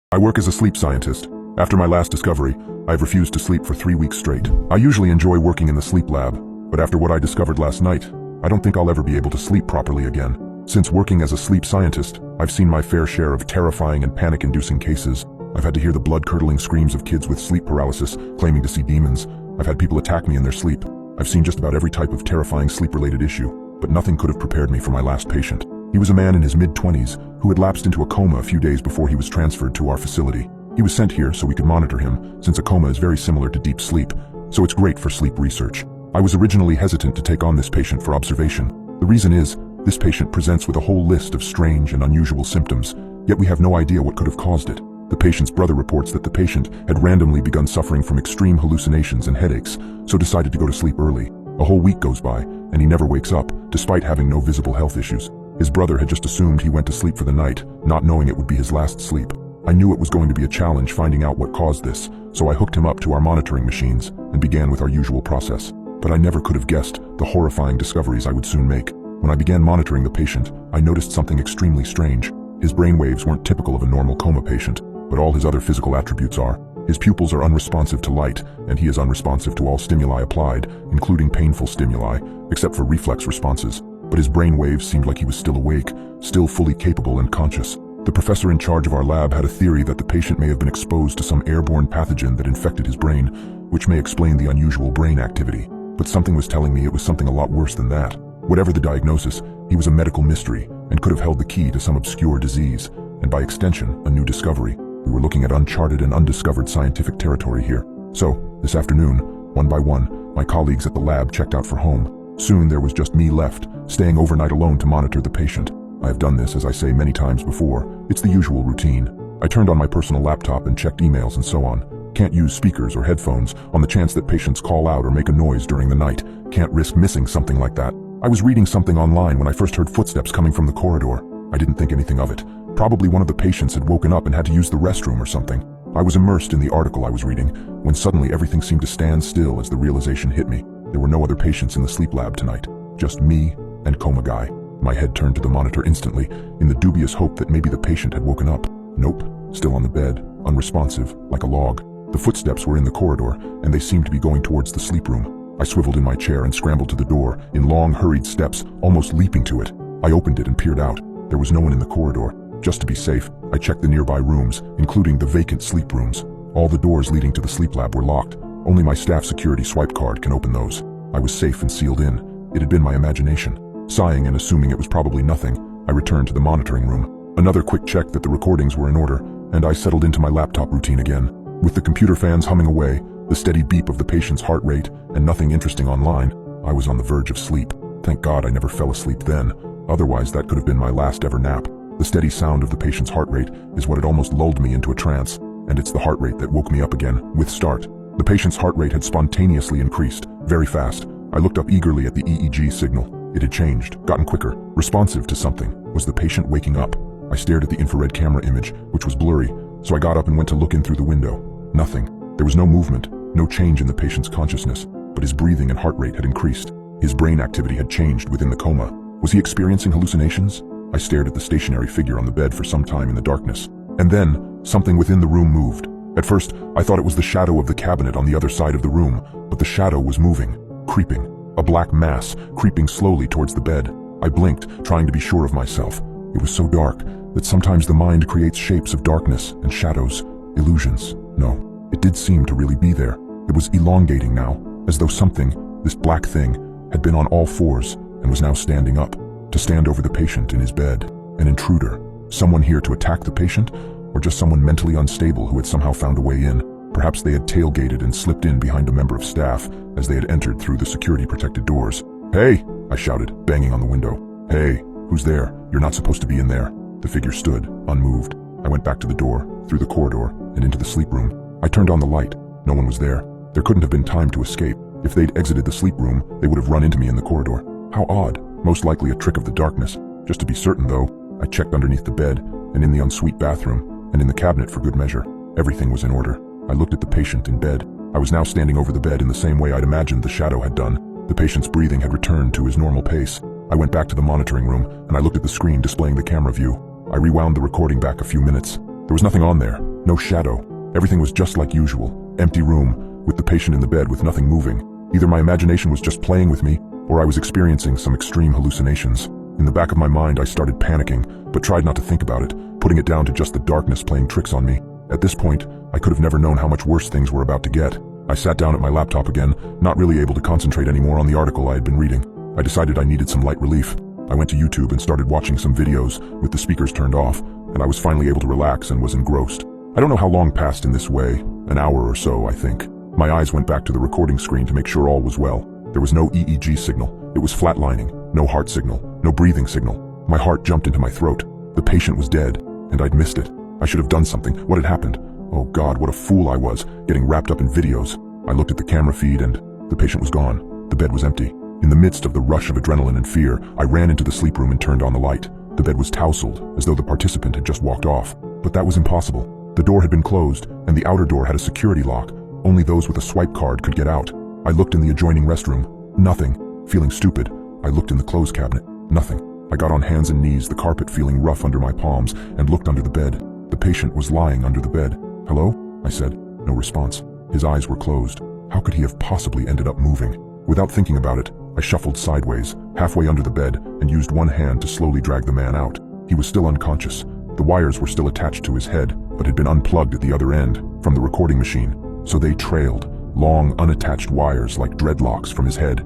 I work as a sleep scientist. After my last discovery, I've refused to sleep for 3 weeks straight. I usually enjoy working in the sleep lab, but after what I discovered last night, I don't think I'll ever be able to sleep properly again. Since working as a sleep scientist, I've seen my fair share of terrifying and panic-inducing cases. I've had to hear the blood-curdling screams of kids with sleep paralysis claiming to see demons. I've had people attack me in their sleep. I've seen just about every type of terrifying sleep-related issue, but nothing could have prepared me for my last patient. He was a man in his mid-20s who had lapsed into a coma a few days before he was transferred to our facility. He was sent here so we could monitor him, since a coma is very similar to deep sleep, so it's great for sleep research. I was originally hesitant to take on this patient for observation. The reason is, this patient presents with a whole list of strange and unusual symptoms, yet we have no idea what could have caused it. The patient's brother reports that the patient had randomly begun suffering from extreme hallucinations and headaches, so decided to go to sleep early. A whole week goes by, and he never wakes up, despite having no visible health issues. His brother had just assumed he went to sleep for the night, not knowing it would be his last sleep. I knew it was going to be a challenge finding out what caused this, so I hooked him up to our monitoring machines and began with our usual process. But I never could have guessed the horrifying discoveries I would soon make. When I began monitoring the patient, I noticed something extremely strange. His brainwaves weren't typical of a normal coma patient, but all his other physical attributes are. His pupils are unresponsive to light, and he is unresponsive to all stimuli applied, including painful stimuli, except for reflex responses. But his brain waves seemed like he was still awake, still fully capable and conscious. The professor in charge of our lab had a theory that the patient may have been exposed to some airborne pathogen that infected his brain, which may explain the unusual brain activity. But something was telling me it was something a lot worse than that. Whatever the diagnosis, he was a medical mystery and could have held the key to some obscure disease, and by extension, a new discovery. We were looking at uncharted and undiscovered scientific territory here. So, this afternoon, one by one, my colleagues at the lab checked out for home. Soon there was just me left, staying overnight alone to monitor the patient. I have done this, as I say, many times before. It's the usual routine. I turned on my personal laptop and checked emails and so on. Can't use speakers or headphones on the chance that patients call out or make a noise during the night. Can't risk missing something like that. I was reading something online when I first heard footsteps coming from the corridor. I didn't think anything of it. Probably one of the patients had woken up and had to use the restroom or something. I was immersed in the article I was reading, when suddenly everything seemed to stand still as the realization hit me. There were no other patients in the sleep lab tonight. Just me and Coma Guy. My head turned to the monitor instantly, in the dubious hope that maybe the patient had woken up. Nope, still on the bed, unresponsive, like a log. The footsteps were in the corridor, and they seemed to be going towards the sleep room. I swiveled in my chair and scrambled to the door, in long, hurried steps, almost leaping to it. I opened it and peered out. There was no one in the corridor. Just to be safe, I checked the nearby rooms, including the vacant sleep rooms. All the doors leading to the sleep lab were locked. Only my staff security swipe card can open those. I was safe and sealed in. It had been my imagination. Sighing and assuming it was probably nothing, I returned to the monitoring room. Another quick check that the recordings were in order, and I settled into my laptop routine again. With the computer fans humming away, the steady beep of the patient's heart rate, and nothing interesting online, I was on the verge of sleep. Thank God I never fell asleep then. Otherwise, that could have been my last ever nap. The steady sound of the patient's heart rate is what had almost lulled me into a trance, and it's the heart rate that woke me up again, with start. The patient's heart rate had spontaneously increased, very fast. I looked up eagerly at the EEG signal. It had changed, gotten quicker, responsive to something. Was the patient waking up? I stared at the infrared camera image, which was blurry, so I got up and went to look in through the window. Nothing. There was no movement, no change in the patient's consciousness, but his breathing and heart rate had increased. His brain activity had changed within the coma. Was he experiencing hallucinations? I stared at the stationary figure on the bed for some time in the darkness. And then, something within the room moved. At first, I thought it was the shadow of the cabinet on the other side of the room, but the shadow was moving, creeping. A black mass, creeping slowly towards the bed. I blinked, trying to be sure of myself. It was so dark that sometimes the mind creates shapes of darkness and shadows, illusions. No, it did seem to really be there. It was elongating now, as though something, this black thing, had been on all fours and was now standing up, to stand over the patient in his bed. An intruder. Someone here to attack the patient, or just someone mentally unstable who had somehow found a way in. Perhaps they had tailgated and slipped in behind a member of staff as they had entered through the security-protected doors. "Hey!" I shouted, banging on the window. "Hey, who's there? You're not supposed to be in there." The figure stood, unmoved. I went back to the door, through the corridor, and into the sleep room. I turned on the light. No one was there. There couldn't have been time to escape. If they'd exited the sleep room, they would have run into me in the corridor. How odd. Most likely a trick of the darkness. Just to be certain, though, I checked underneath the bed, and in the ensuite bathroom, and in the cabinet for good measure. Everything was in order. I looked at the patient in bed. I was now standing over the bed in the same way I'd imagined the shadow had done. The patient's breathing had returned to his normal pace. I went back to the monitoring room, and I looked at the screen displaying the camera view. I rewound the recording back a few minutes. There was nothing on there. No shadow. Everything was just like usual. Empty room, with the patient in the bed with nothing moving. Either my imagination was just playing with me, or I was experiencing some extreme hallucinations. In the back of my mind, I started panicking, but tried not to think about it, putting it down to just the darkness playing tricks on me. At this point, I could have never known how much worse things were about to get. I sat down at my laptop again, not really able to concentrate anymore on the article I had been reading. I decided I needed some light relief. I went to YouTube and started watching some videos with the speakers turned off, and I was finally able to relax and was engrossed. I don't know how long passed in this way, an hour or so, I think. My eyes went back to the recording screen to make sure all was well. There was no EEG signal. It was flatlining, no heart signal, no breathing signal. My heart jumped into my throat. The patient was dead, and I'd missed it. I should have done something. What had happened? Oh God, what a fool I was, getting wrapped up in videos. I looked at the camera feed and the patient was gone. The bed was empty. In the midst of the rush of adrenaline and fear, I ran into the sleep room and turned on the light. The bed was tousled, as though the participant had just walked off. But that was impossible. The door had been closed, and the outer door had a security lock. Only those with a swipe card could get out. I looked in the adjoining restroom. Nothing. Feeling stupid, I looked in the clothes cabinet. Nothing. I got on hands and knees, the carpet feeling rough under my palms, and looked under the bed. The patient was lying under the bed. "Hello?" I said. No response. His eyes were closed. How could he have possibly ended up moving? Without thinking about it, I shuffled sideways, halfway under the bed, and used one hand to slowly drag the man out. He was still unconscious. The wires were still attached to his head, but had been unplugged at the other end, from the recording machine. So they trailed, long, unattached wires like dreadlocks from his head.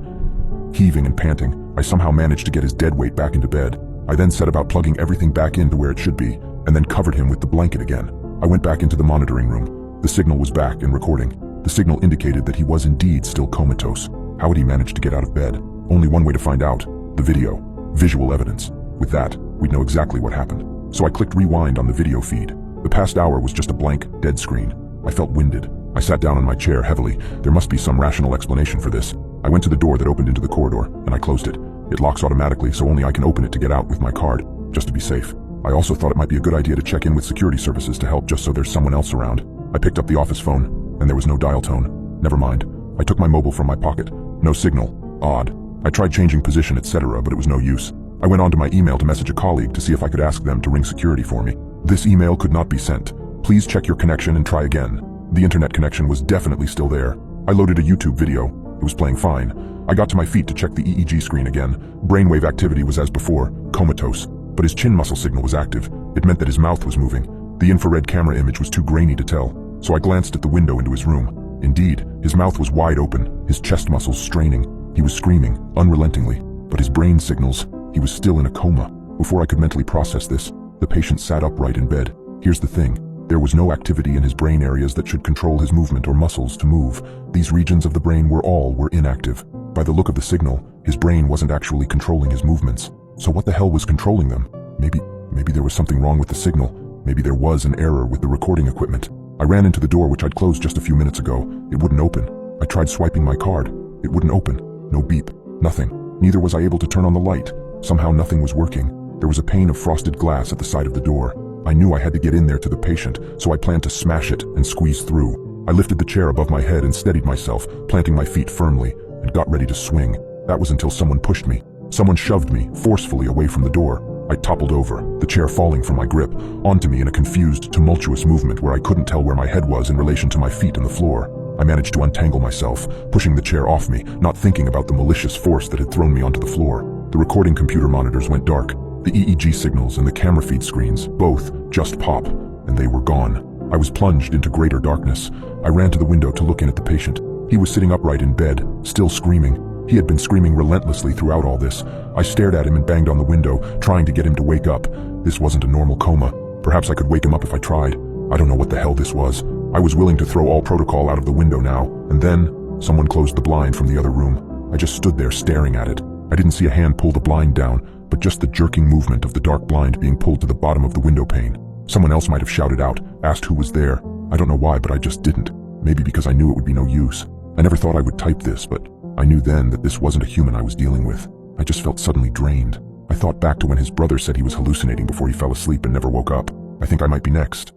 Heaving and panting, I somehow managed to get his dead weight back into bed. I then set about plugging everything back into where it should be, and then covered him with the blanket again. I went back into the monitoring room. The signal was back and recording. The signal indicated that he was indeed still comatose. How had he managed to get out of bed? Only one way to find out. The video. Visual evidence. With that, we'd know exactly what happened. So I clicked rewind on the video feed. The past hour was just a blank, dead screen. I felt winded. I sat down on my chair heavily. There must be some rational explanation for this. I went to the door that opened into the corridor, and I closed it. It locks automatically, so only I can open it to get out with my card, just to be safe. I also thought it might be a good idea to check in with security services to help just so there's someone else around. I picked up the office phone, and there was no dial tone. Never mind. I took my mobile from my pocket. No signal. Odd. I tried changing position, etc., but it was no use. I went on to my email to message a colleague to see if I could ask them to ring security for me. This email could not be sent. Please check your connection and try again. The internet connection was definitely still there. I loaded a YouTube video. It was playing fine. I got to my feet to check the EEG screen again. Brainwave activity was as before, comatose. But his chin muscle signal was active. It meant that his mouth was moving. The infrared camera image was too grainy to tell, so I glanced at the window into his room. Indeed, his mouth was wide open, his chest muscles straining. He was screaming, unrelentingly. But his brain signals, he was still in a coma. Before I could mentally process this, the patient sat upright in bed. Here's the thing. There was no activity in his brain areas that should control his movement or muscles to move. These regions of the brain were inactive. By the look of the signal, his brain wasn't actually controlling his movements. So what the hell was controlling them? Maybe there was something wrong with the signal. Maybe there was an error with the recording equipment. I ran into the door which I'd closed just a few minutes ago. It wouldn't open. I tried swiping my card. It wouldn't open. No beep. Nothing. Neither was I able to turn on the light. Somehow nothing was working. There was a pane of frosted glass at the side of the door. I knew I had to get in there to the patient, so I planned to smash it and squeeze through. I lifted the chair above my head and steadied myself, planting my feet firmly, and got ready to swing. That was until someone pushed me. Someone shoved me, forcefully, away from the door. I toppled over, the chair falling from my grip, onto me in a confused, tumultuous movement where I couldn't tell where my head was in relation to my feet and the floor. I managed to untangle myself, pushing the chair off me, not thinking about the malicious force that had thrown me onto the floor. The recording computer monitors went dark. The EEG signals and the camera feed screens, both, just pop, and they were gone. I was plunged into greater darkness. I ran to the window to look in at the patient. He was sitting upright in bed, still screaming. He had been screaming relentlessly throughout all this. I stared at him and banged on the window, trying to get him to wake up. This wasn't a normal coma. Perhaps I could wake him up if I tried. I don't know what the hell this was. I was willing to throw all protocol out of the window now, and then someone closed the blind from the other room. I just stood there staring at it. I didn't see a hand pull the blind down, but just the jerking movement of the dark blind being pulled to the bottom of the window pane. Someone else might have shouted out, asked who was there. I don't know why, but I just didn't. Maybe because I knew it would be no use. I never thought I would type this, but I knew then that this wasn't a human I was dealing with. I just felt suddenly drained. I thought back to when his brother said he was hallucinating before he fell asleep and never woke up. I think I might be next.